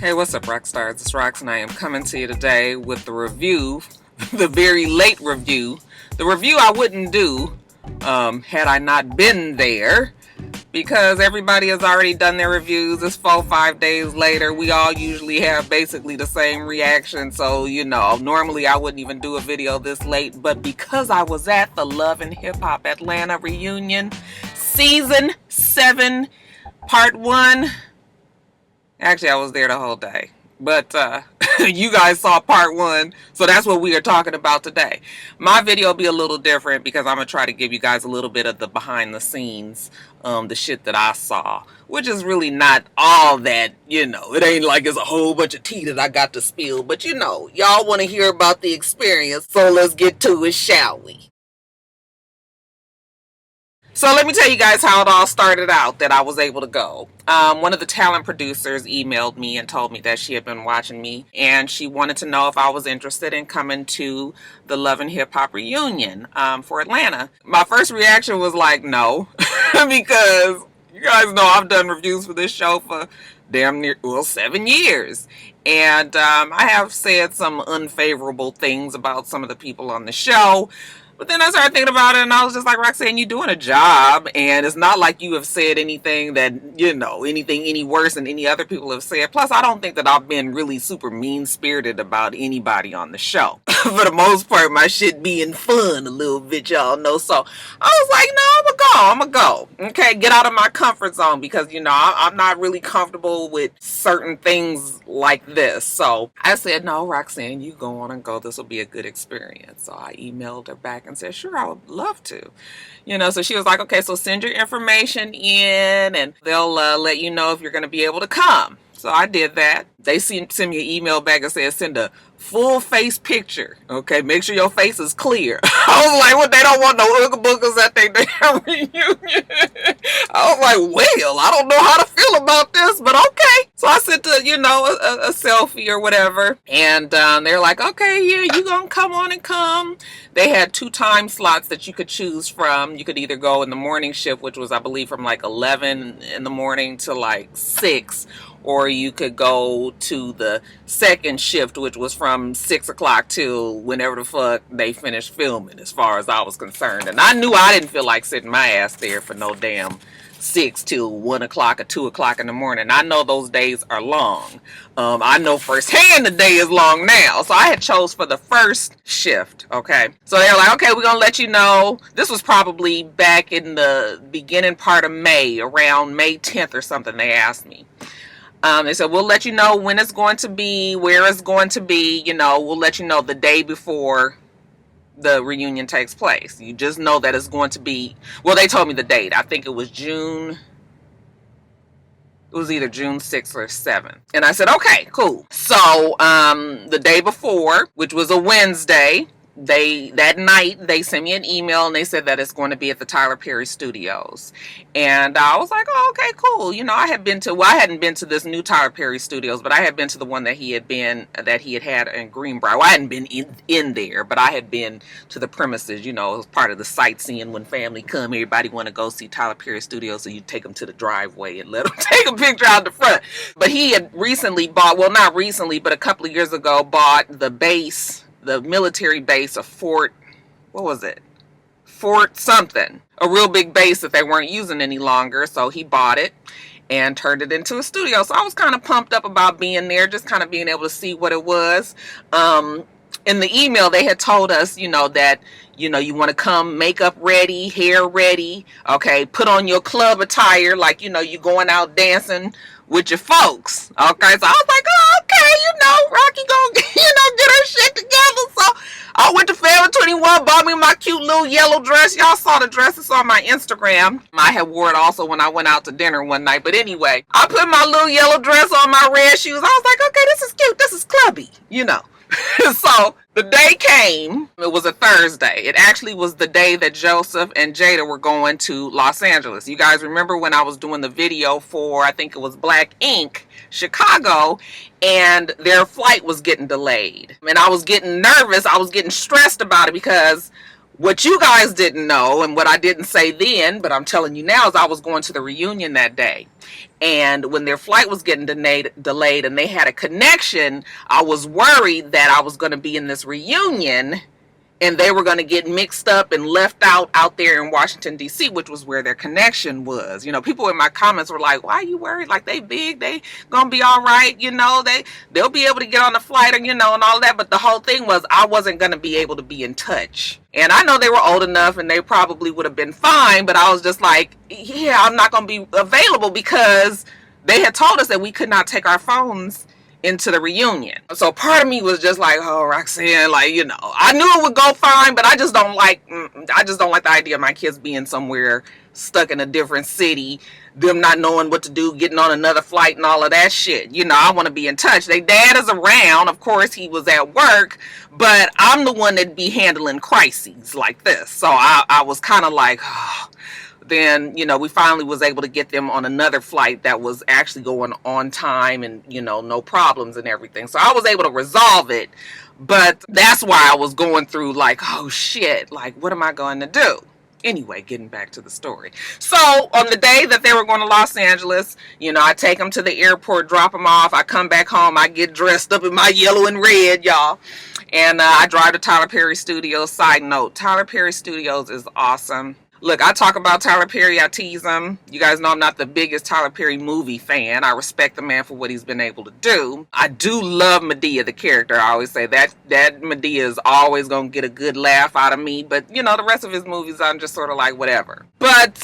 Hey, what's up, rock stars? It's Rox, and I am coming to you today with the review, the very late review. The review I wouldn't do had I not been there, because everybody has already done their reviews. It's 4-5 days later. We all usually have basically the same reaction. So, normally I wouldn't even do a video this late. But because I was at the Love and Hip Hop Atlanta reunion, Season 7, Part 1. Actually, I was there the whole day. But you guys saw Part 1, so that's what we are talking about today. My video will be a little different because I'm going to try to give you guys a little bit of the behind the scenes, the shit that I saw, which is really not all that, it ain't like it's a whole bunch of tea that I got to spill, but y'all want to hear about the experience, so let's get to it, shall we? So let me tell you guys how it all started out that I was able to go. One of the talent producers emailed me and told me that she had been watching me and she wanted to know if I was interested in coming to the Love and Hip Hop reunion for Atlanta. My first reaction was like, no, because you guys know I've done reviews for this show for damn near, 7 years. And I have said some unfavorable things about some of the people on the show. But then I started thinking about it, and I was just like, Roxanne, you're doing a job, and it's not like you have said anything that, anything any worse than any other people have said. Plus, I don't think that I've been really super mean-spirited about anybody on the show. For the most part, my shit being fun a little bit, y'all know. So I was like, no, I'm gonna go. Okay, get out of my comfort zone, because, I'm not really comfortable with certain things like this. So I said, no, Roxanne, you go on and go. This will be a good experience. So I emailed her back and said, sure, I would love to. So she was like, okay, so send your information in and they'll let you know if you're going to be able to come. So I did that. They sent me an email back and said, send a full face picture. Okay, make sure your face is clear. I was like, well, they don't want no ooga boogers at their damn reunion. I was like, well, I don't know how to feel about this, but okay. So I sent a selfie or whatever. And they're like, okay, yeah, you gonna come on and come. They had 2 time slots that you could choose from. You could either go in the morning shift, which was, I believe, from like 11 in the morning to like 6, or you could go to the second shift, which was from 6 o'clock till whenever the fuck they finished filming, as far as I was concerned. And I knew I didn't feel like sitting my ass there for no damn 6 till 1 o'clock or 2 o'clock in the morning. I know those days are long. I know firsthand the day is long now. So I had chose for the first shift, okay? So they're like, okay, we're going to let you know. This was probably back in the beginning part of May, around May 10th or something, they asked me. They said, we'll let you know when it's going to be, where it's going to be, we'll let you know the day before the reunion takes place. You just know that it's going to be, well, they told me the date. I think it was June. It was either June 6th or 7th. And I said, okay, cool. So, the day before, which was a Wednesday, that night they sent me an email and they said that it's going to be at the Tyler Perry Studios. And I was like, oh, okay, cool. I hadn't been to this new Tyler Perry Studios, but I had been to the one that he had had in Greenbrier. Well, I hadn't been in there, but I had been to the premises. It was part of the sightseeing. When family come, everybody want to go see Tyler Perry Studios, so you take them to the driveway and let them take a picture out the front. But he had recently bought, well, not recently, but a couple of years ago, bought the base, the military base of Fort something, a real big base that they weren't using any longer. So he bought it and turned it into a studio. So I was kind of pumped up about being there, just kind of being able to see what it was. In the email, they had told us, that, you want to come makeup ready, hair ready, okay, put on your club attire, like, you going out dancing with your folks, okay? So I was like, oh, okay, Rocky gonna, get her shit together. So I went to Forever 21, bought me my cute little yellow dress. Y'all saw the dress, it's on my Instagram. I had wore it also when I went out to dinner one night. But anyway, I put my little yellow dress on, my red shoes. I was like, okay, this is cute, this is clubby, So the day came, it was a Thursday. It actually was the day that Joseph and Jada were going to Los Angeles. You guys remember when I was doing the video for, I think it was Black Ink, Chicago, and their flight was getting delayed. And I was getting nervous. I was getting stressed about it because What you guys didn't know, and what I didn't say then, but I'm telling you now, is I was going to the reunion that day. And when their flight was getting delayed and they had a connection, I was worried that I was going to be in this reunion and they were going to get mixed up and left out there in Washington, D.C., which was where their connection was. You know, people in my comments were like, why are you worried? Like, they big, they going to be all right. You know, they'll be able to get on the flight, or, you know, and all that. But the whole thing was I wasn't going to be able to be in touch. And I know they were old enough and they probably would have been fine. But I was just like, yeah, I'm not going to be available, because they had told us that we could not take our phones into the reunion. So part of me was just like, oh, Roxanne, like, you know, I knew it would go fine, but I just don't like the idea of my kids being somewhere stuck in a different city, them not knowing what to do, getting on another flight and all of that shit. You know, I want to be in touch. Their dad is around. Of course, he was at work, but I'm the one that'd be handling crises like this. So I was kind of like, oh. Then, you know, we finally was able to get them on another flight that was actually going on time and, you know, no problems and everything. So I was able to resolve it. But that's why I was going through like, oh shit, like, what am I going to do? Anyway, getting back to the story. So on the day that they were going to Los Angeles, you know, I take them to the airport, drop them off. I come back home. I get dressed up in my yellow and red, y'all. And I drive to Tyler Perry Studios. Side note, Tyler Perry Studios is awesome. Look, I talk about Tyler Perry, I tease him. You guys know I'm not the biggest Tyler Perry movie fan. I respect the man for what he's been able to do. I do love Madea, the character. I always say that Madea is always going to get a good laugh out of me. But, you know, the rest of his movies, I'm just sort of like, whatever. But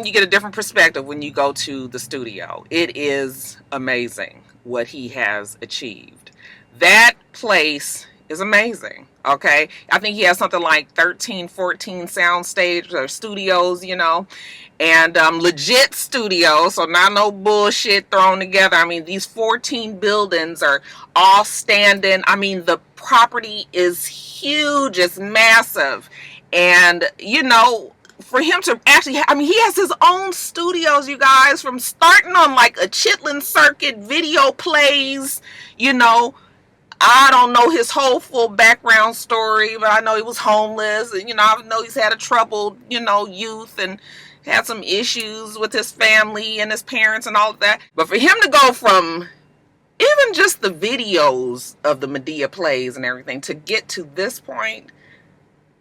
you get a different perspective when you go to the studio. It is amazing what he has achieved. That place is amazing. Okay, I think he has something like 13, 14 sound stage or studios, you know, and legit studios, so not no bullshit thrown together. I mean, these 14 buildings are all standing. I mean, the property is huge, it's massive, and you know, for him to actually, I mean, he has his own studios, you guys, from starting on like a Chitlin Circuit, video plays, you know. I don't know his whole full background story, but I know he was homeless, and, you know, I know he's had a troubled, you know, youth and had some issues with his family and his parents and all of that. But for him to go from even just the videos of the Madea plays and everything to get to this point,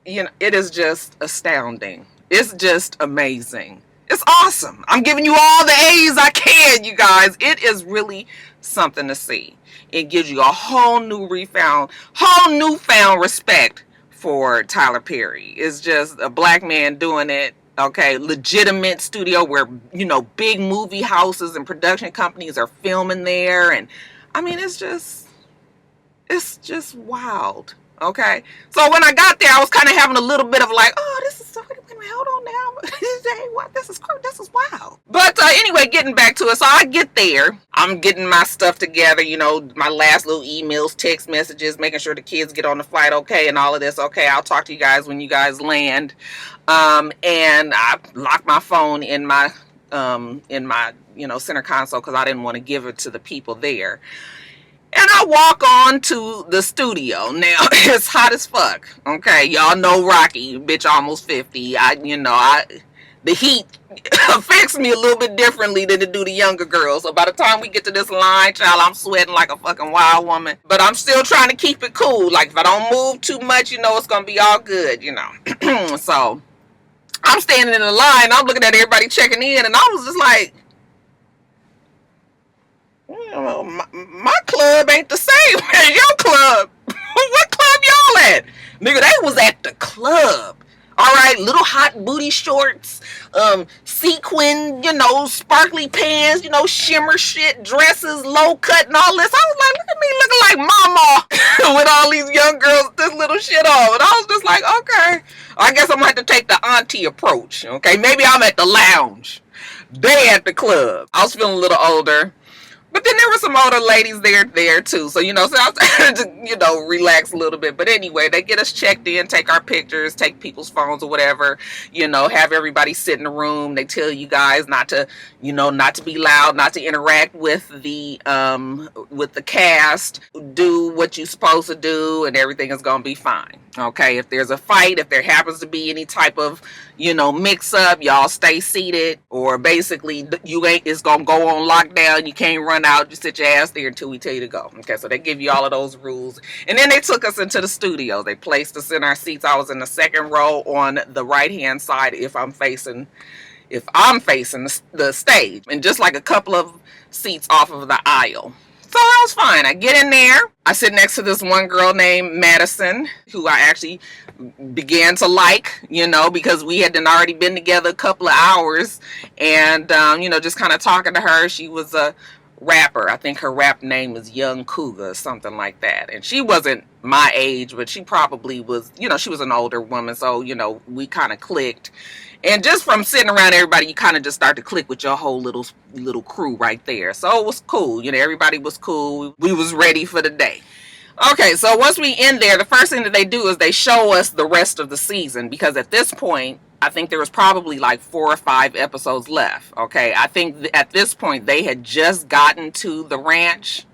you know, it is just astounding. It's just amazing. It's awesome. I'm giving you all the A's I can, you guys. It is really something to see. It gives you a whole newfound respect for Tyler Perry. It's just a black man doing it. Okay, legitimate studio where, you know, big movie houses and production companies are filming there. And I mean, it's just wild. Okay, so when I got there, I was kind of having a little bit of like, oh, this is so, wait a minute, hold on now. What? This is wild. But anyway, getting back to it, so I get there, I'm getting my stuff together, you know, my last little emails, text messages, making sure the kids get on the flight okay and all of this. Okay, I'll talk to you guys when you guys land. And I locked my phone in my you know, center console because I didn't want to give it to the people there. And I walk on to the studio. Now, it's hot as fuck. Okay, y'all know Rocky, bitch almost 50. The heat affects me a little bit differently than it do the younger girls. So by the time we get to this line, child, I'm sweating like a fucking wild woman. But I'm still trying to keep it cool. Like, if I don't move too much, you know, it's going to be all good, you know. So, I'm standing in the line. I'm looking at everybody checking in. And I was just like, my club ain't the same as your club. What club y'all at? Nigga, they was at the club. Alright, little hot booty shorts, sequin, you know, sparkly pants, you know, shimmer shit, dresses, low cut and all this. I was like, look at me looking like mama with all these young girls with this little shit on. And I was just like, okay, I guess I'm gonna have to take the auntie approach. Okay, maybe I'm at the lounge. They at the club. I was feeling a little older. But then there were some older ladies there too. So, so I was trying to, relax a little bit. But anyway, they get us checked in, take our pictures, take people's phones or whatever, have everybody sit in the room. They tell you guys not to, not to be loud, not to interact with the cast, do what you're supposed to do, and everything is going to be fine. Okay, if there's a fight, if there happens to be any type of, mix up, y'all stay seated, or basically it's going to go on lockdown. You can't run out. You sit your ass there until we tell you to go. Okay, so they give you all of those rules. And then they took us into the studio. They placed us in our seats. I was in the second row on the right-hand side if I'm facing the stage, and just like a couple of seats off of the aisle. So that was fine. I get in there. I sit next to this one girl named Madison, who I actually began to like, because we had already been together a couple of hours, and, just kind of talking to her. She was a rapper. I think her rap name is Young Cougar or something like that. And she wasn't my age, but she probably was, she was an older woman. So, we kind of clicked. And just from sitting around everybody, you kind of just start to click with your whole little crew right there. So it was cool. Everybody was cool. We was ready for the day. Okay, so once we in there, the first thing that they do is they show us the rest of the season, because at this point, I think there was probably like 4 or 5 episodes left. Okay, I think at this point they had just gotten to the ranch.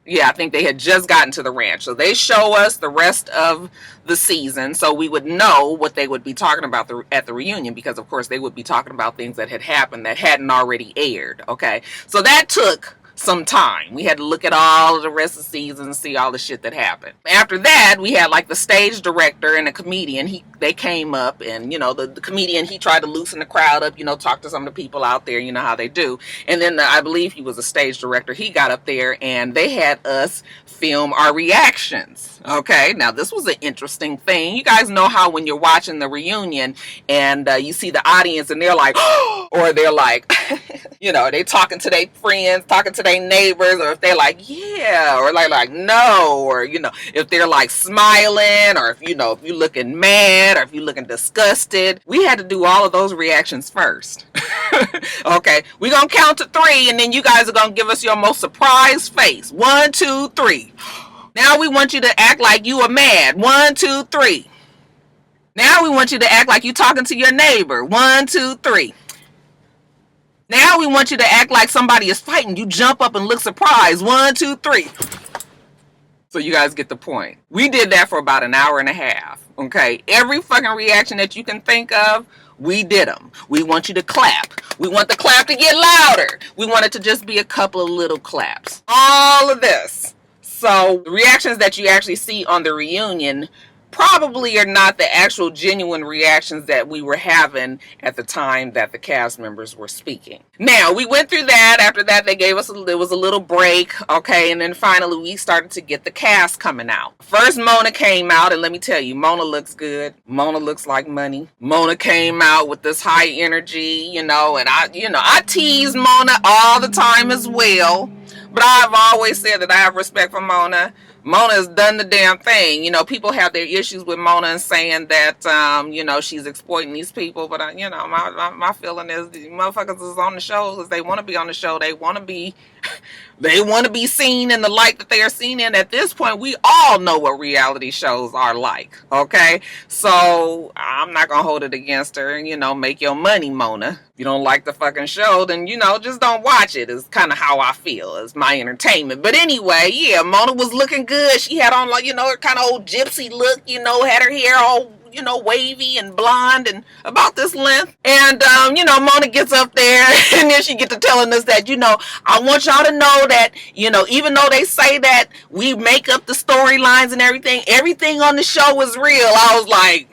Yeah, I think they had just gotten to the ranch. So they show us the rest of the season so we would know what they would be talking about at the reunion, because of course they would be talking about things that had happened that hadn't already aired. Okay, so that took some time. We had to look at all of the rest of the season and see all the shit that happened. After that, we had like the stage director and a comedian. They came up, and the comedian, he tried to loosen the crowd up, talk to some of the people out there, how they do. And then I believe he was a stage director. He got up there and they had us film our reactions. Okay, now this was an interesting thing. You guys know how when you're watching the reunion and you see the audience and they're like, or they're like, they talking to their friends, talking to their neighbors, or if they're like, yeah, or like no, or if they're like smiling, or if if you're looking mad, or if you're looking disgusted. We had to do all of those reactions first. Okay, we're gonna count to 3, and then you guys are gonna give us your most surprised face. 1, 2, 3. Now we want you to act like you are mad. 1, 2, 3. Now we want you to act like you're talking to your neighbor. 1, 2, 3. Now we want you to act like somebody is fighting. You jump up and look surprised. 1, 2, 3. So you guys get the point. We did that for about an hour and a half. Okay, every fucking reaction that you can think of, we did them. We want you to clap. We want the clap to get louder. We want it to just be a couple of little claps. All of this. So the reactions that you actually see on the reunion probably are not the actual genuine reactions that we were having at the time that the cast members were speaking. Now, we went through that. After that, they gave us there was a little break, okay, and then finally we started to get the cast coming out. First, Mona came out, and let me tell you, Mona looks good. Mona looks like money. Mona came out with this high energy, and I tease Mona all the time as well, but I've always said that I have respect for Mona. Mona has done the damn thing. People have their issues with Mona and saying that, she's exploiting these people. But, my feeling is the motherfuckers is on the show because they want to be on the show. They want to be seen in the light that they are seen in. At this point, we all know what reality shows are like. Okay? So, I'm not going to hold it against her. Make your money, Mona. If you don't like the fucking show, then, just don't watch it. It's kind of how I feel. It's my entertainment. But anyway, yeah, Mona was looking good. She had on, her kind of old gypsy look, had her hair all, wavy and blonde and about this length. And, Mona gets up there and then she gets to telling us that, I want y'all to know that, even though they say that we make up the storylines and everything on the show is real. I was like,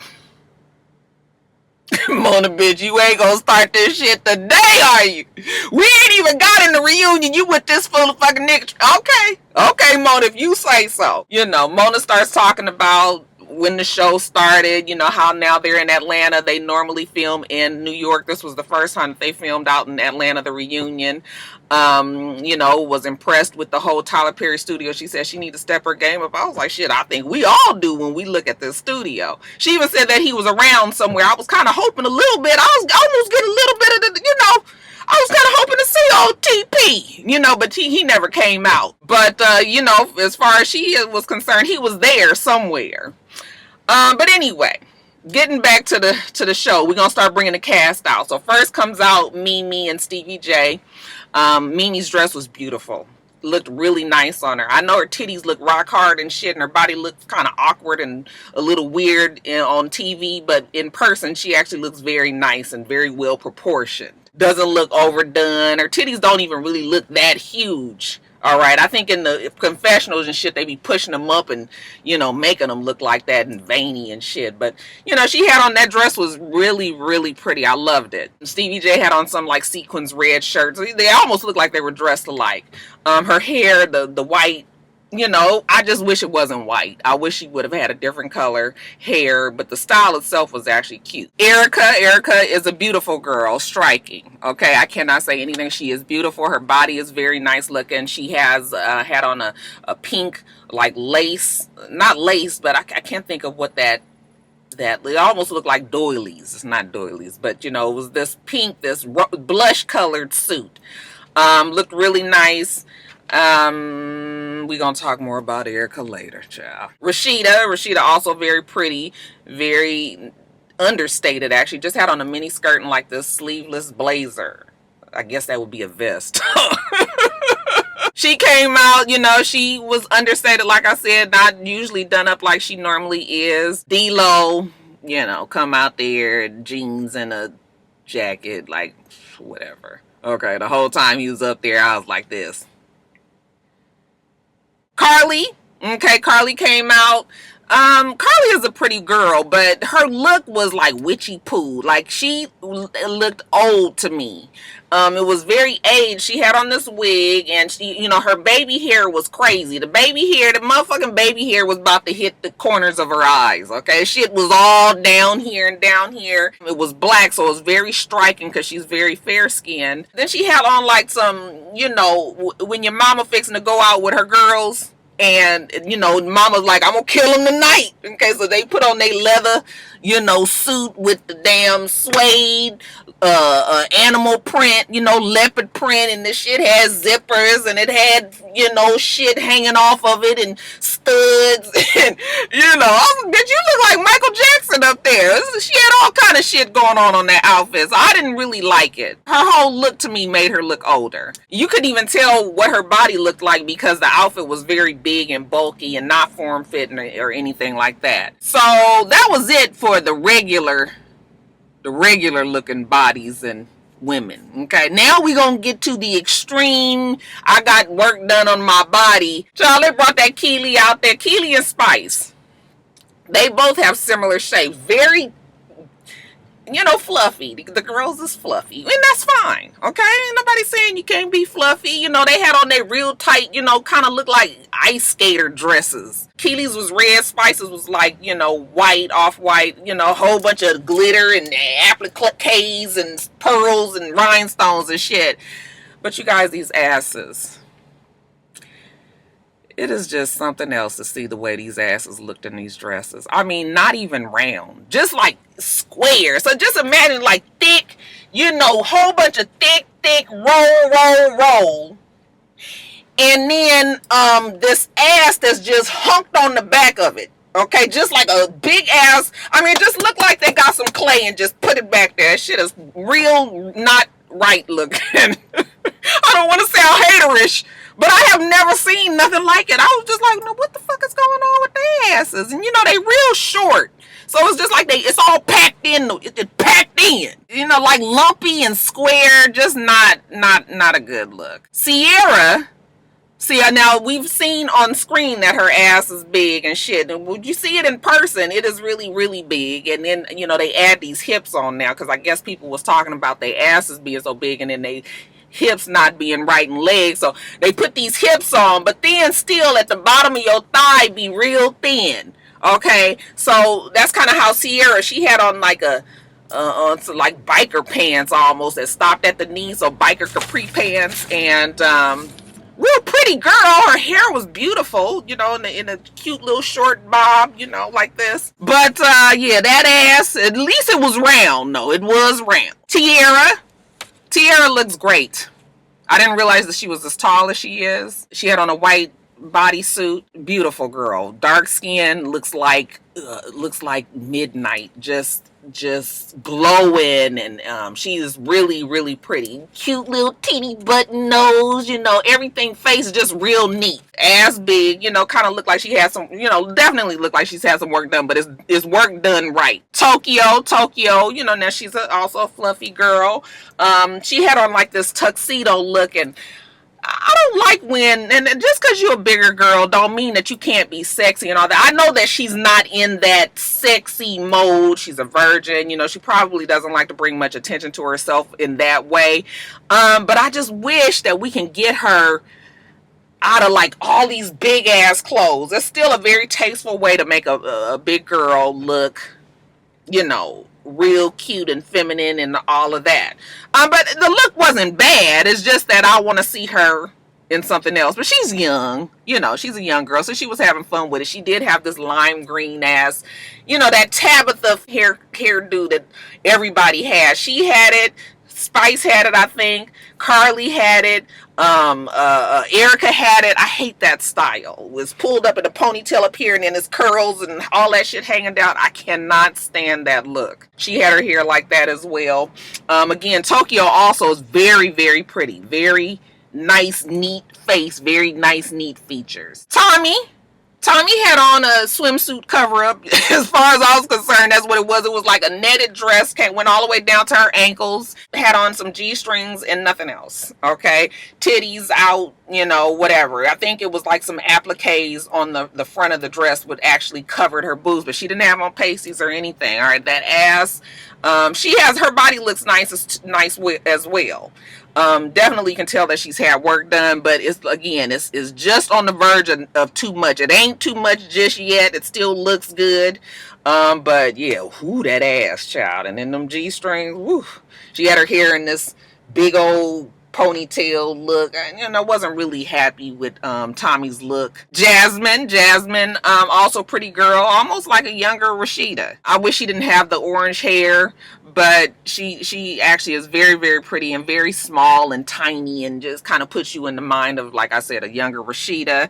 Mona, bitch, you ain't gonna start this shit today, are you? We ain't even got in the reunion. You with this full of fucking niggas. Okay, Mona, if you say so. Mona starts talking about when the show started, how now they're in Atlanta. They normally film in New York. This was the first time that they filmed out in Atlanta, the reunion. Was impressed with the whole Tyler Perry studio. She said she need to step her game up. I was like, shit, I think we all do when we look at this studio. She even said that he was around somewhere. I was kind of hoping a little bit. I was almost getting a little bit of the, I was kind of hoping to see old TP, but he never came out. But, as far as she was concerned, he was there somewhere. But anyway, getting back to the show, we're going to start bringing the cast out. So first comes out Mimi and Stevie J. Mimi's dress was beautiful. Looked really nice on her. I know her titties look rock hard and shit, and her body looks kind of awkward and a little weird on TV, but in person she actually looks very nice and very well proportioned. Doesn't look overdone. Her titties don't even really look that huge. All right, I think in the confessionals and shit, they be pushing them up and, making them look like that and veiny and shit. But, she had on that dress was really, really pretty. I loved it. Stevie J had on some, like, sequins red shirts. They almost looked like they were dressed alike. Her hair, the white, I just wish it wasn't white. I wish she would have had a different color hair, but the style itself was actually cute. Erica is a beautiful girl, striking. Okay, I cannot say anything. She is beautiful. Her body is very nice looking. She has had on a pink, like lace, not lace, but I can't think of what that it almost looked like doilies. It's not doilies, but it was this pink, this blush colored suit. Looked really nice. We're gonna talk more about Erica later, child. Rashidah also very pretty, very understated actually. Just had on a mini skirt and like this sleeveless blazer. I guess that would be a vest. She came out, she was understated, like I said, not usually done up like she normally is. D-Lo, come out there, jeans and a jacket, like, whatever. Okay, the whole time he was up there, I was like this. Karlie came out. Karlie is a pretty girl, but her look was like witchy poo. Like she looked old to me. It was very aged. She had on this wig, and she, her baby hair was crazy. The motherfucking baby hair was about to hit the corners of her eyes. Okay, shit was all down here and down here. It was black, so it was very striking because she's very fair skinned. Then she had on like some, when your mama fixing to go out with her girls. And, mama's like, I'm gonna kill them tonight. Okay, so they put on their leather, suit with the damn suede, animal print, leopard print, and the shit has zippers, and it had, shit hanging off of it, and studs, and, did you look like Michael Jackson up there? She had all kind of shit going on that outfit, so I didn't really like it. Her whole look to me made her look older. You couldn't even tell what her body looked like because the outfit was very big and bulky and not form-fitting or anything like that. So that was it for the regular looking bodies and women. Okay, now we gonna get to the extreme. I got work done on my body. Charlie brought that Karlie out there. Karlie and Spice, they both have similar shapes. Very, fluffy. The girls is fluffy, and that's fine. Okay, ain't nobody saying you can't be fluffy. They had on their real tight, kind of look like ice skater dresses. Karlie's was red, Spice's was like, white, off-white, a whole bunch of glitter and appliques and pearls and rhinestones and shit. But you guys, these asses, it is just something else to see the way these asses looked in these dresses. I mean, not even round, just like square. So just imagine like thick, whole bunch of thick, roll. And then this ass that's just humped on the back of it. Okay, just like a big ass. I mean, it just looked like they got some clay and just put it back there. That shit is real not right looking. I don't want to sound haterish, but I have never seen nothing like it. I was just like, no, what the fuck is going on with their asses? And they real short. So it's just like it's all packed in. It's packed in. Like lumpy and square. Just not a good look. Sierra. See, now we've seen on screen that her ass is big and shit. And when you see it in person, it is really, really big. And then, they add these hips on now because I guess people was talking about their asses being so big and then they hips not being right and legs. So they put these hips on, but then still at the bottom of your thigh be real thin. Okay, so that's kind of how Sierra, she had on like like biker pants almost that stopped at the knee, so biker capri pants, and real pretty girl. Her hair was beautiful, in a cute little short bob, like this. But yeah, that ass, at least it was round. No, it was round. Tiara looks great. I didn't realize that she was as tall as she is. She had on a white bodysuit. Beautiful girl. Dark skin, looks like midnight. Just glowing, and she is really, really pretty. Cute little teeny button nose, everything, face just real neat. Ass big, kind of look like she has some, definitely look like she's had some work done, but it's work done right. Tokyo, now she's also a fluffy girl. She had on like this tuxedo look, and I don't like when, and just because you're a bigger girl don't mean that you can't be sexy and all that. I know that she's not in that sexy mode. She's a virgin. She probably doesn't like to bring much attention to herself in that way. But I just wish that we can get her out of like all these big ass clothes. It's still a very tasteful way to make a big girl look, real cute and feminine and all of that. But the look wasn't bad. It's just that I want to see her in something else. But she's young. She's a young girl, so she was having fun with it. She did have this lime green ass, that Tabitha hairdo that everybody has. She had it. Spice had it, I think. Karlie had it. Erica had it. I hate that style. It was pulled up in a ponytail up here and then it's curls and all that shit hanging down. I cannot stand that look. She had her hair like that as well. Again, Tokyo also is very, very pretty. Very nice, neat face. Very nice, neat features. Tommy had on a swimsuit cover-up. As far as I was concerned, that's what it was. It was like a netted dress, went all the way down to her ankles, had on some G-strings and nothing else, okay? Titties out, whatever. I think it was like some appliques on the front of the dress would actually covered her boobs, but she didn't have on pasties or anything, all right? That ass, her body looks nice as well. Definitely can tell that she's had work done, but it's just on the verge of too much. It ain't too much just yet. It still looks good. But yeah, whoo, that ass, child. And then them G-strings, whoo. She had her hair in this big old ponytail look. Wasn't really happy with Tommy's look. Jasmine, also pretty girl, almost like a younger Rashidah. I wish she didn't have the orange hair, but she actually is very, very pretty and very small and tiny and just kind of puts you in the mind of, like I said, a younger Rashidah.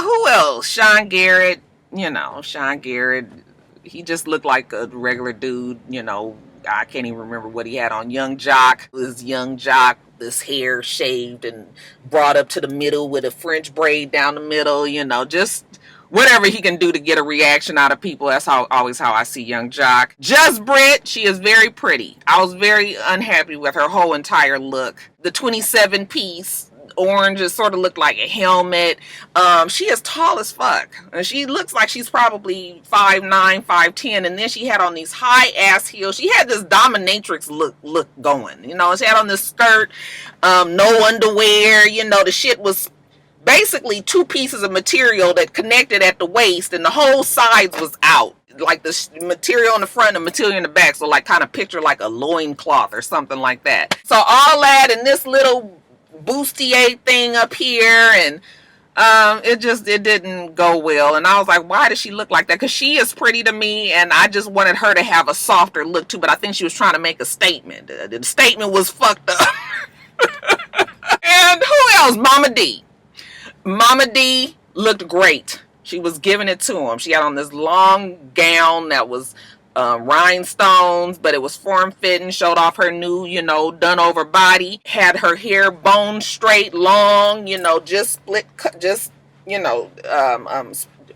Who else? Sean Garrett, Sean Garrett, he just looked like a regular dude, I can't even remember what he had on. Young Jock, this hair shaved and brought up to the middle with a French braid down the middle, just whatever he can do to get a reaction out of people. That's always how I see Young Jock. Just Britt, she is very pretty. I was very unhappy with her whole entire look. The 27-piece orange just sort of looked like a helmet. She is tall as fuck. She looks like she's probably 5'9", 5'10", and then she had on these high ass heels. She had this dominatrix look going. She had on this skirt, no underwear. The shit was basically two pieces of material that connected at the waist, and the whole sides was out. Like the material in the front and the material in the back. So like kind of picture like a loincloth or something like that. So all that and this little bustier thing up here, and it didn't go well. And I was like, why does she look like that? Because she is pretty to me, and I just wanted her to have a softer look too, but I think she was trying to make a statement. The statement was fucked up. And who else? Mama D looked great. She was giving it to him. She had on this long gown that was rhinestones, but it was form-fitting, showed off her new, done over body, had her hair bone straight, long, just split, just,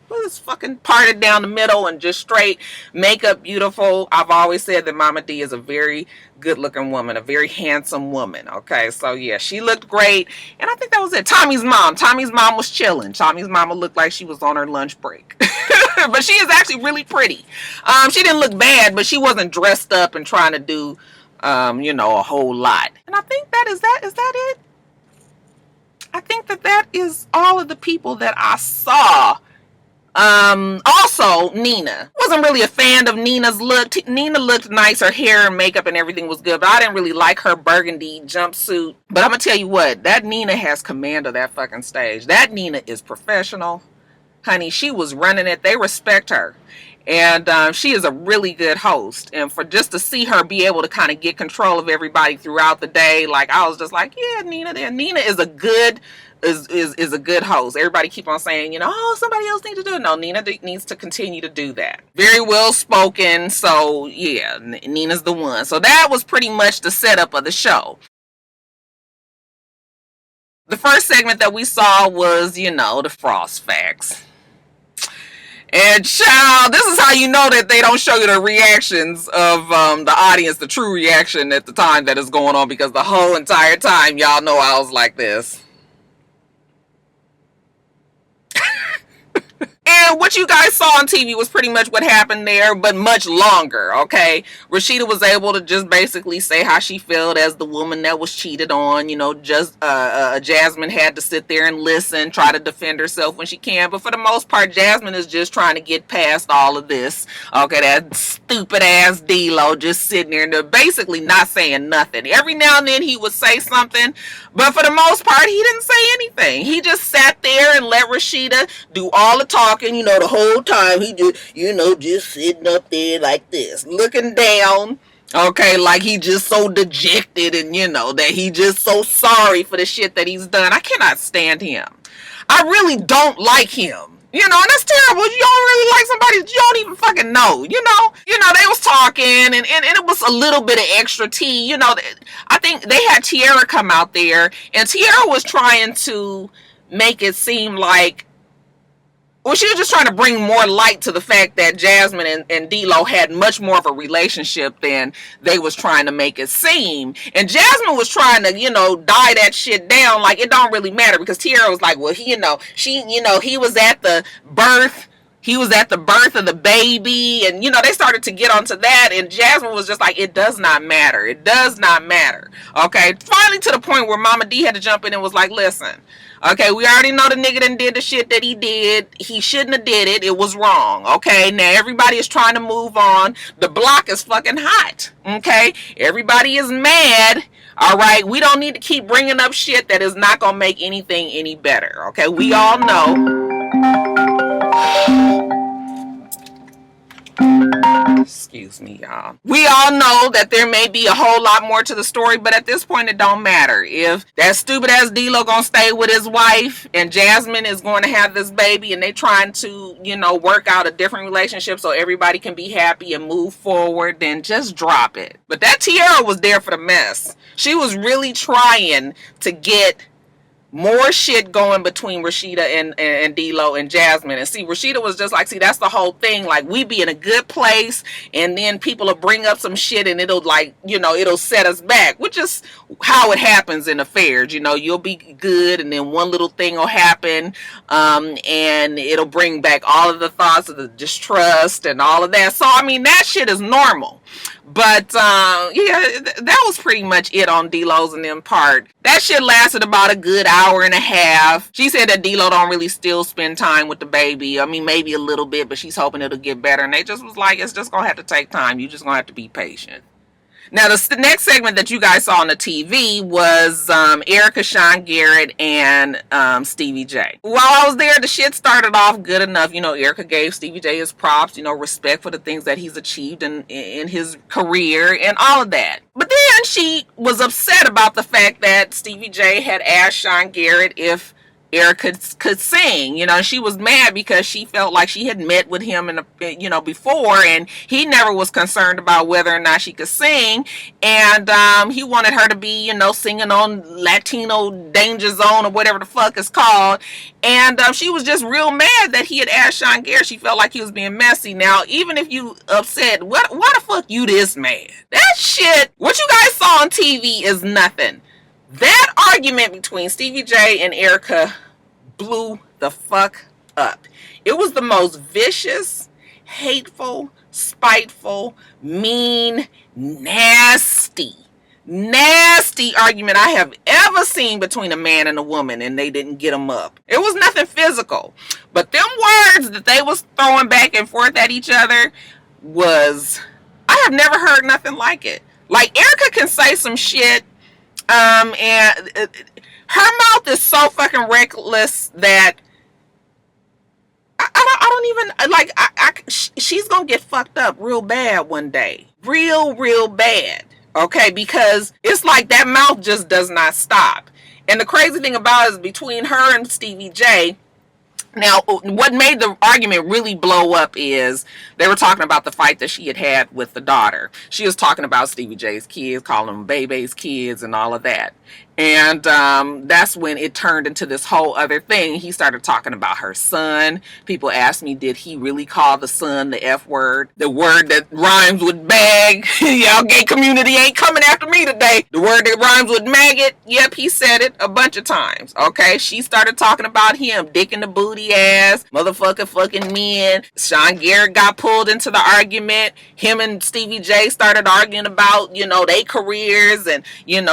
was fucking parted down the middle and just straight, makeup beautiful. I've always said that Mama D is a very good looking woman, a very handsome woman. Okay, so yeah, she looked great, and I think that was it. Tommy's mom was chilling. Tommy's mama looked like she was on her lunch break. But she is actually really pretty. She didn't look bad, but she wasn't dressed up and trying to do a whole lot. And I think is that it? I think that is all of the people that I saw. Also Nina. Wasn't really a fan of Nina's look. Nina looked nice. Her hair and makeup and everything was good, but I didn't really like her burgundy jumpsuit. But I'm gonna tell you what, that Nina has command of that fucking stage. That Nina is professional. Honey, she was running it. They respect her. And she is a really good host. And for just to see her be able to kind of get control of everybody throughout the day, like I was just like, yeah, Nina there. Nina is a good is a good host. Everybody keep on saying, oh, somebody else needs to do it. No, Nina needs to continue to do that. Very well spoken. So yeah, Nina's the one. So that was pretty much the setup of the show. The first segment that we saw was, the Frost facts. And child, this is how you know that they don't show you the reactions of the audience, the true reaction at the time that is going on, because the whole entire time, y'all know I was like this. And what you guys saw on TV was pretty much what happened there, but much longer, okay? Rashidah was able to just basically say how she felt as the woman that was cheated on. Jasmine had to sit there and listen, try to defend herself when she can. But for the most part, Jasmine is just trying to get past all of this. Okay, that stupid ass D-Lo just sitting there and basically not saying nothing. Every now and then he would say something, but for the most part, he didn't say anything. He just sat there and let Rashidah do all the talking. The whole time he just sitting up there like this, looking down, okay, like he just so dejected and that he just so sorry for the shit that he's done. I cannot stand him. I really don't like him. And that's terrible. You don't really like somebody that you don't even fucking know. They was talking and it was a little bit of extra tea. I think they had Tiara come out there, and Tiara was trying to make it seem like, well, she was just trying to bring more light to the fact that Jasmine and D-Lo had much more of a relationship than they was trying to make it seem. And Jasmine was trying to, die that shit down like it don't really matter, because Tiara was like, well, he was at the birth. He was at the birth of the baby, and they started to get onto that, and Jasmine was just like, it does not matter. It does not matter. Okay, finally to the point where Mama D had to jump in and was like, listen, okay, we already know the nigga done did the shit that he did. He shouldn't have did it. It was wrong. Okay, now everybody is trying to move on. The block is fucking hot. Okay, everybody is mad. All right, we don't need to keep bringing up shit that is not gonna make anything any better. Okay, we all know. Excuse me, y'all. We all know that there may be a whole lot more to the story, but at this point it don't matter. If that stupid ass D-Lo gonna stay with his wife and Jasmine is going to have this baby and they trying to, work out a different relationship so everybody can be happy and move forward, then just drop it. But that Tiara was there for the mess. She was really trying to get more shit going between Rashidah and D-Lo and Jasmine. And see, Rashidah was just like, see, that's the whole thing. Like, we be in a good place, and then people will bring up some shit, and it'll it'll set us back, which is how it happens in affairs. You'll be good, and then one little thing will happen, and it'll bring back all of the thoughts of the distrust and all of that. So, I mean, that shit is normal. But, that was pretty much it on D-Lo's and them part. That shit lasted about a good hour and a half. She said that D-Lo don't really still spend time with the baby. I mean, maybe a little bit, but she's hoping it'll get better. And they just was like, it's just going to have to take time. You just going to have to be patient. Now, the next segment that you guys saw on the TV was Erica, Sean, Garrett, and Stevie J. While I was there, the shit started off good enough. Erica gave Stevie J his props, respect for the things that he's achieved in his career and all of that. But then she was upset about the fact that Stevie J had asked Sean Garrett if Erica could sing. She was mad because she felt like she had met with him before, and he never was concerned about whether or not she could sing, and he wanted her to be singing on Latino Danger Zone or whatever the fuck it's called, and she was just real mad that he had asked Sean Garrett. She felt like he was being messy. Now, even if you upset, why the fuck you this mad? That shit, what you guys saw on TV is nothing. That argument between Stevie J and Erica blew the fuck up. It was the most vicious, hateful, spiteful, mean, nasty argument I have ever seen between a man and a woman, and they didn't get them up. It was nothing physical, but them words that they was throwing back and forth at each other I have never heard nothing like it. Like, Erica can say some shit, and her mouth is so fucking reckless that I don't even, like, she's gonna get fucked up real bad one day. Real bad. Okay, because it's like that mouth just does not stop. And the crazy thing about it is between her and Stevie J, now, what made the argument really blow up is they were talking about the fight that she had with the daughter. She was talking about Stevie J's kids, calling them Bebe's kids and all of that. And that's when it turned into this whole other thing. He started talking about her son. People asked me, did he really call the son the F word? The word that rhymes with bag. Y'all gay community ain't coming after me today. The word that rhymes with maggot. Yep, he said it a bunch of times. Okay, she started talking about him, dick in the booty ass, motherfucker fucking men. Sean Garrett got pulled into the argument. Him and Stevie J started arguing about, their careers, and,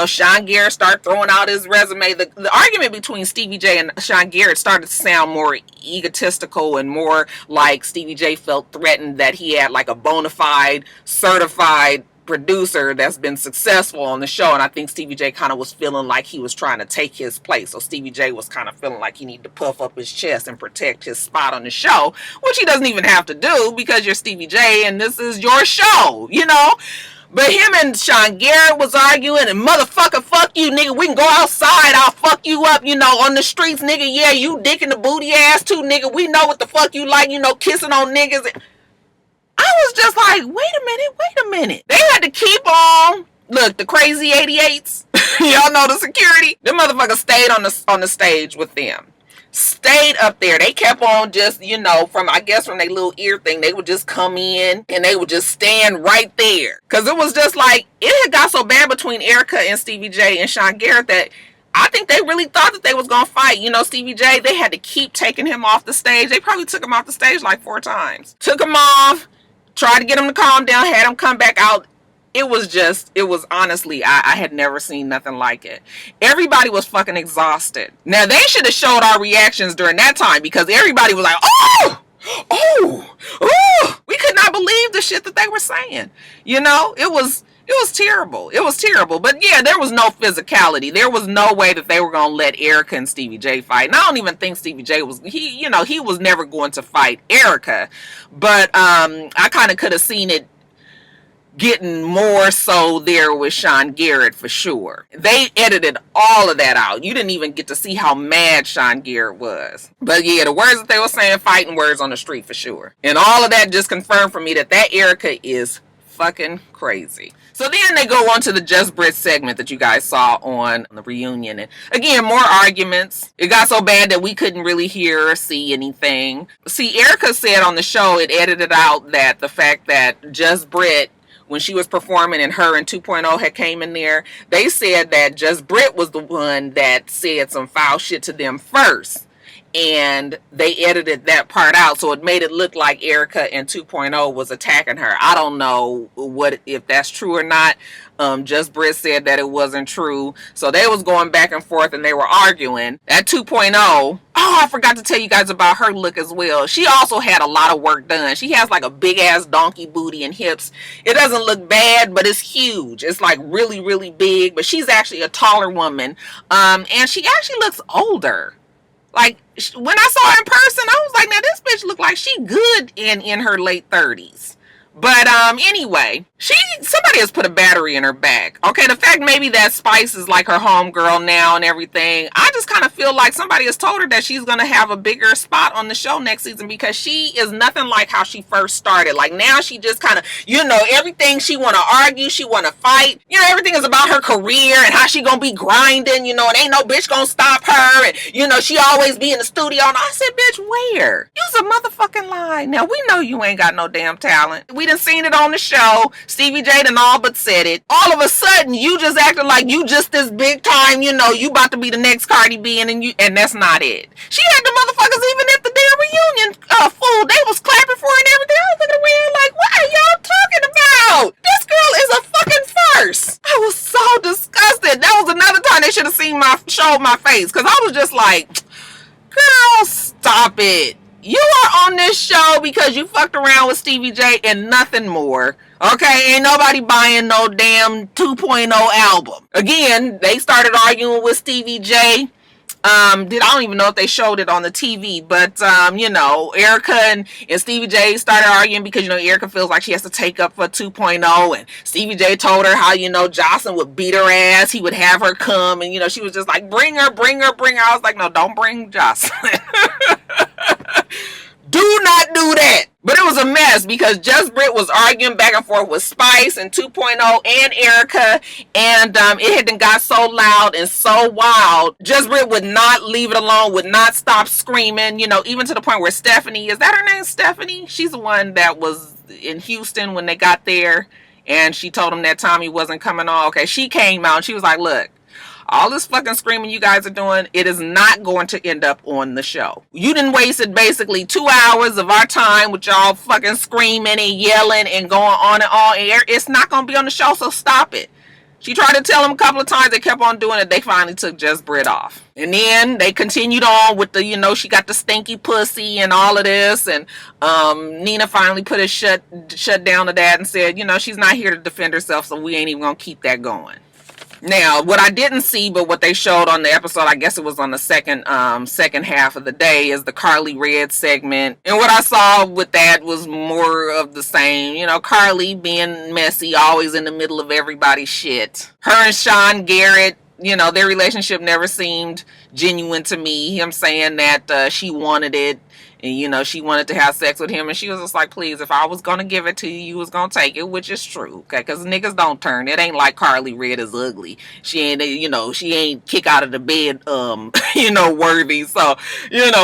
Sean Garrett started throwing out his resume. The argument between Stevie J and Sean Garrett started to sound more egotistical and more like Stevie J felt threatened that he had like a bona fide, certified producer that's been successful on the show, and I think Stevie J kind of was feeling like he was trying to take his place. So Stevie J was kind of feeling like he needed to puff up his chest and protect his spot on the show, which he doesn't even have to do because you're Stevie J and this is your show, But him and Sean Garrett was arguing, and motherfucker, fuck you, nigga. We can go outside. I'll fuck you up, on the streets, nigga. Yeah, you dick in the booty ass too, nigga. We know what the fuck you like, kissing on niggas. I was just like, wait a minute. They had to keep on. Look, the crazy 88s, y'all know the security. Them motherfuckers stayed on the stage with them. Stayed up there. They kept on just, from their little ear thing, they would just come in and they would just stand right there. Because it was just like, it had got so bad between Erica and Stevie J and Sean Garrett that I think they really thought that they was going to fight. Stevie J, they had to keep taking him off the stage. They probably took him off the stage like 4 times. Took him off, tried to get him to calm down, had him come back out. It was honestly, I had never seen nothing like it. Everybody was fucking exhausted. Now, they should have showed our reactions during that time because everybody was like, oh, we could not believe the shit that they were saying. It was terrible. It was terrible. But yeah, there was no physicality. There was no way that they were going to let Erica and Stevie J fight. And I don't even think Stevie J he was never going to fight Erica. But I kind of could have seen it getting more so there with Sean Garrett for sure. They edited all of that out. You didn't even get to see how mad Sean Garrett was. But yeah, the words that they were saying, fighting words on the street for sure. And all of that just confirmed for me that Erica is fucking crazy. So then they go on to the Just Brit segment that you guys saw on the reunion. And again, more arguments. It got so bad that we couldn't really hear or see anything. See, Erica said on the show, it edited out that the fact that Just Brit, when she was performing and her and 2.0 had came in there, they said that Just Brit was the one that said some foul shit to them first. And they edited that part out, so it made it look like Erica and 2.0 was attacking her. I don't know if that's true or not. Just Brit said that it wasn't true. So they was going back and forth and they were arguing. That 2.0, oh, I forgot to tell you guys about her look as well. She also had a lot of work done. She has like a big ass donkey booty and hips. It doesn't look bad, but it's huge. It's like really, really big, but she's actually a taller woman. And she actually looks older. Like, when I saw her in person, I was like, now this bitch look like she good in her late 30s. But anyway, somebody has put a battery in her back. Okay, the fact maybe that Spice is like her homegirl now and everything, I just kind of feel like somebody has told her that she's going to have a bigger spot on the show next season because she is nothing like how she first started. Like now she just kind of, everything she want to argue, she want to fight. Everything is about her career and how she going to be grinding, and ain't no bitch going to stop her. And, she always be in the studio. And I said, bitch, where? You's a motherfucking lie. Now we know you ain't got no damn talent. We done seen it on the show. Stevie J done all but said it. All of a sudden, you just acting like you just this big time, you about to be the next Cardi B, and that's not it. She had the motherfuckers even at the damn reunion, fool. They was clapping for her and everything. I was looking around like, what are y'all talking about? This girl is a fucking farce. I was so disgusted. That was another time they should have seen my face, because I was just like, girl, stop it. You are on this show because you fucked around with Stevie J and nothing more. Okay, ain't nobody buying no damn 2.0 album. Again, they started arguing with Stevie J. I don't even know if they showed it on the TV, but Erica and Stevie J started arguing because Erica feels like she has to take up for 2.0, and Stevie J told her how Jocelyn would beat her ass, he would have her come, and she was just like, bring her. I was like, no, don't bring Jocelyn. Do not do that. But it was a mess because Just Britt was arguing back and forth with Spice and 2.0 and Erica, and it had got so loud and so wild. Just Britt would not leave it alone, would not stop screaming, even to the point where Stephanie, is that her name, Stephanie? She's the one that was in Houston when they got there, and she told them that Tommy wasn't coming on. Okay, she came out and she was like, look, all this fucking screaming you guys are doing, it is not going to end up on the show. You done wasted basically 2 hours of our time with y'all fucking screaming and yelling and going on and on air. It's not going to be on the show, so stop it. She tried to tell them a couple of times. They kept on doing it. They finally took Just Britt off. And then they continued on with the, she got the stinky pussy and all of this. And Nina finally put a shut down to that and said, she's not here to defend herself, so we ain't even going to keep that going. Now, what I didn't see, but what they showed on the episode, I guess it was on the second half of the day, is the Karlie Red segment. And what I saw with that was more of the same. Karlie being messy, always in the middle of everybody's shit. Her and Sean Garrett, their relationship never seemed genuine to me. Him saying that she wanted it. And, she wanted to have sex with him. And she was just like, please, if I was going to give it to you, you was going to take it, which is true. Okay, because niggas don't turn. It ain't like Karlie Red is ugly. She ain't, she ain't kick out of the bed, worthy. So,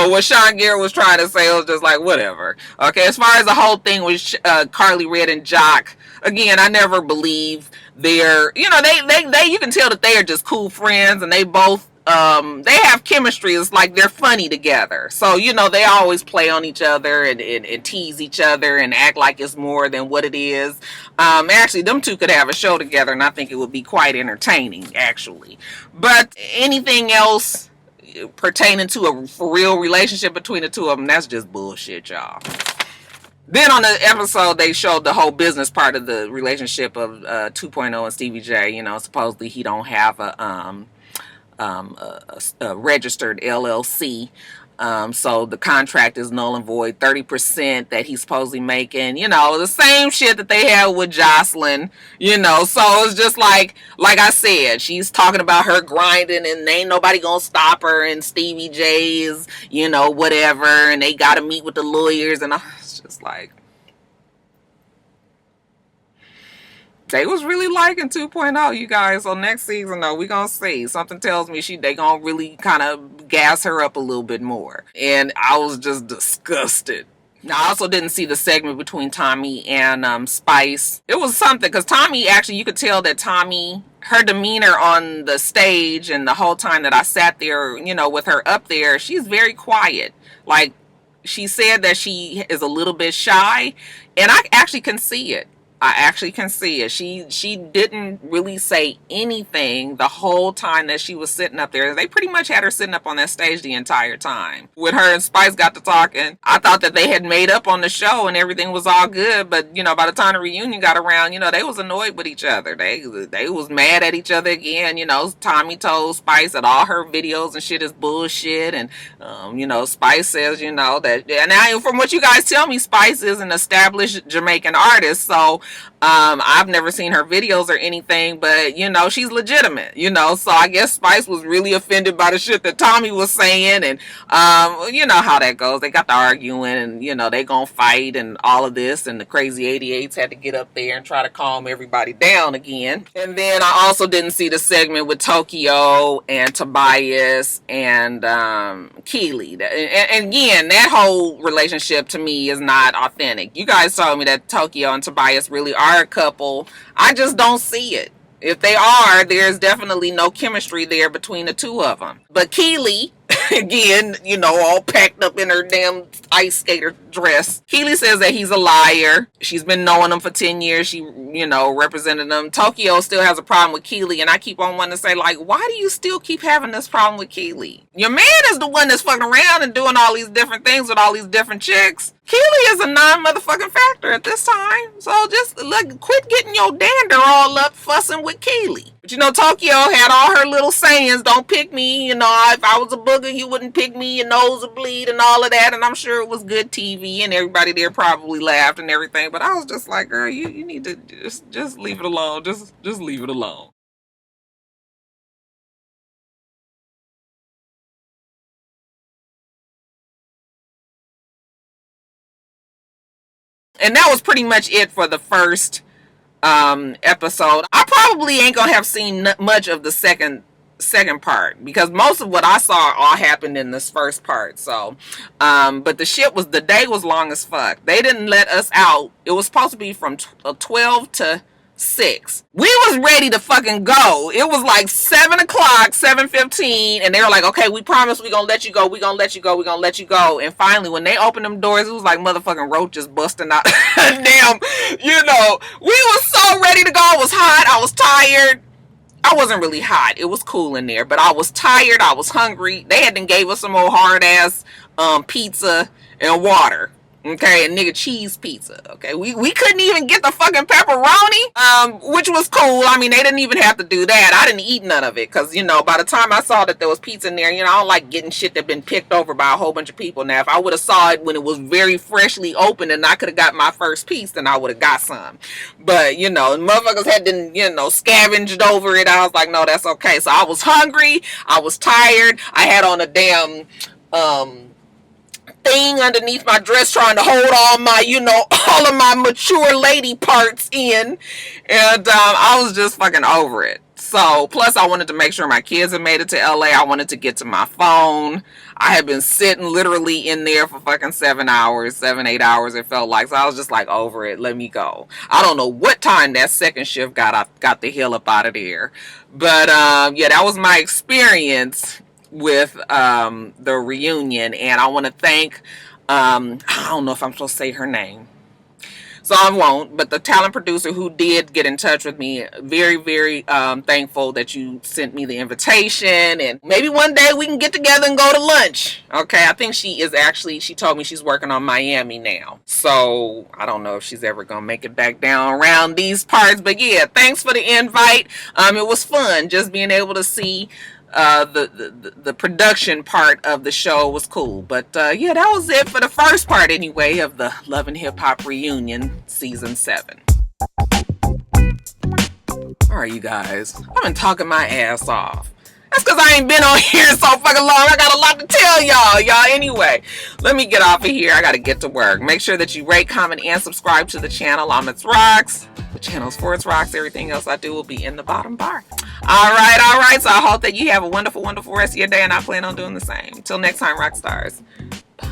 what Sean Garrett was trying to say was just like, whatever. Okay, as far as the whole thing with Karlie Red and Jock, again, I never believe they're, you can tell that they are just cool friends, and they both, they have chemistry. It's like they're funny together. So, they always play on each other and tease each other and act like it's more than what it is. Actually, them two could have a show together, and I think it would be quite entertaining, actually. But anything else pertaining to a for real relationship between the two of them, that's just bullshit, y'all. Then on the episode, they showed the whole business part of the relationship of 2.0 and Stevie J. Supposedly he don't have a registered LLC. So the contract is null and void. 30% that he's supposedly making, the same shit that they had with Jocelyn, so it's just like I said, she's talking about her grinding and ain't nobody gonna stop her, and Stevie J is, whatever, and they gotta meet with the lawyers, and it's just like, they was really liking 2.0, you guys. So next season, though, we gonna see. Something tells me they gonna really kind of gas her up a little bit more. And I was just disgusted. Now, I also didn't see the segment between Tommy and Spice. It was something, because Tommy, actually, you could tell that Tommy, her demeanor on the stage and the whole time that I sat there, with her up there, she's very quiet. Like, she said that she is a little bit shy, and I actually can see it. She didn't really say anything the whole time that she was sitting up there. They pretty much had her sitting up on that stage the entire time. When her and Spice got to talking, I thought that they had made up on the show and everything was all good. But, by the time the reunion got around, they was annoyed with each other. They was mad at each other again. Tommy told Spice that all her videos and shit is bullshit. And, Spice says, that, and from what you guys tell me, Spice is an established Jamaican artist. So, I've never seen her videos or anything, but she's legitimate, so I guess Spice was really offended by the shit that Tommy was saying, and how that goes. They got to arguing, and they gonna fight and all of this, and the crazy 88s had to get up there and try to calm everybody down again. And then I also didn't see the segment with Tokyo and Tobias and Keely, and again, that whole relationship to me is not authentic. You guys told me that Tokyo and Tobias really are a couple. I just don't see it. If they are, there's definitely no chemistry there between the two of them. But Keely, Again, you know, all packed up in her damn ice skater dress. Keely says that he's a liar. She's been knowing him for 10 years. She, you know, represented him. Tokyo still has a problem with Keely, and I keep on wanting to say, like, why do you still keep having this problem with Keely? Your man is the one that's fucking around and doing all these different things with all these different chicks. Keely is a non-motherfucking factor at this time. So just look, quit getting your dander all up fussing with Keely. But you know, Tokyo had all her little sayings, don't pick me, you know, if I was a booger, you wouldn't pick me, your nose would bleed and all of that. And I'm sure it was good TV and everybody there probably laughed and everything. But I was just like, girl, you need to just leave it alone. Just leave it alone. And that was pretty much it for the first episode. I probably ain't gonna have seen much of the second part because most of what I saw all happened in this first part. So but the day was long as fuck. They didn't let us out. It was supposed to be from 12 to 6. We was ready to fucking go. It was like 7 o'clock, 7:15, and they were like, okay, we promise we gonna let you go, we gonna let you go, we gonna let you go. And finally, when they opened them doors, it was like motherfucking roaches busting out. Damn, you know, we was so ready to go. I was hot, I was tired. I wasn't really hot. It was cool in there, but I was tired, I was hungry. They had then gave us some old hard ass pizza and water. Okay, and nigga cheese pizza. Okay, we couldn't even get the fucking pepperoni, which was cool. I mean, they didn't even have to do that. I didn't eat none of it because, you know, by the time I saw that there was pizza in there, you know, I don't like getting shit that been picked over by a whole bunch of people. Now, if I would have saw it when it was very freshly open and I could have got my first piece, then I would have got some. But, you know, motherfuckers had been, you know, scavenged over it. I was like, no, that's okay. So I was hungry. I was tired. I had on a damn, thing underneath my dress trying to hold all my, you know, all of my mature lady parts in. And I was just fucking over it. So, plus I wanted to make sure my kids had made it to LA. I wanted to get to my phone. I had been sitting literally in there for fucking 7 hours, 8 hours it felt like. So I was just like, over it, let me go. I don't know what time that second shift got the hell up out of there. But yeah, that was my experience with the reunion. And I want to thank I don't know if I'm supposed to say her name, so I won't, but the talent producer who did get in touch with me, very, very thankful that you sent me the invitation, and maybe one day we can get together and go to lunch. Okay, I think she told me she's working on Miami now, so I don't know if she's ever gonna make it back down around these parts. But yeah, thanks for the invite. It was fun just being able to see the production part of the show. Was cool. But yeah, that was it for the first part anyway of the Love and Hip Hop Reunion Season 7. Alright, you guys, I've been talking my ass off. That's because I ain't been on here so fucking long. I got a lot to tell y'all. Anyway, let me get off of here. I gotta get to work. Make sure that you rate, comment, and subscribe to the channel. I'm It's Rocks. The channel's for It's Rocks. Everything else I do will be in the bottom bar. Alright. So I hope that you have a wonderful, wonderful rest of your day, and I plan on doing the same. Till next time, rock stars. Bye.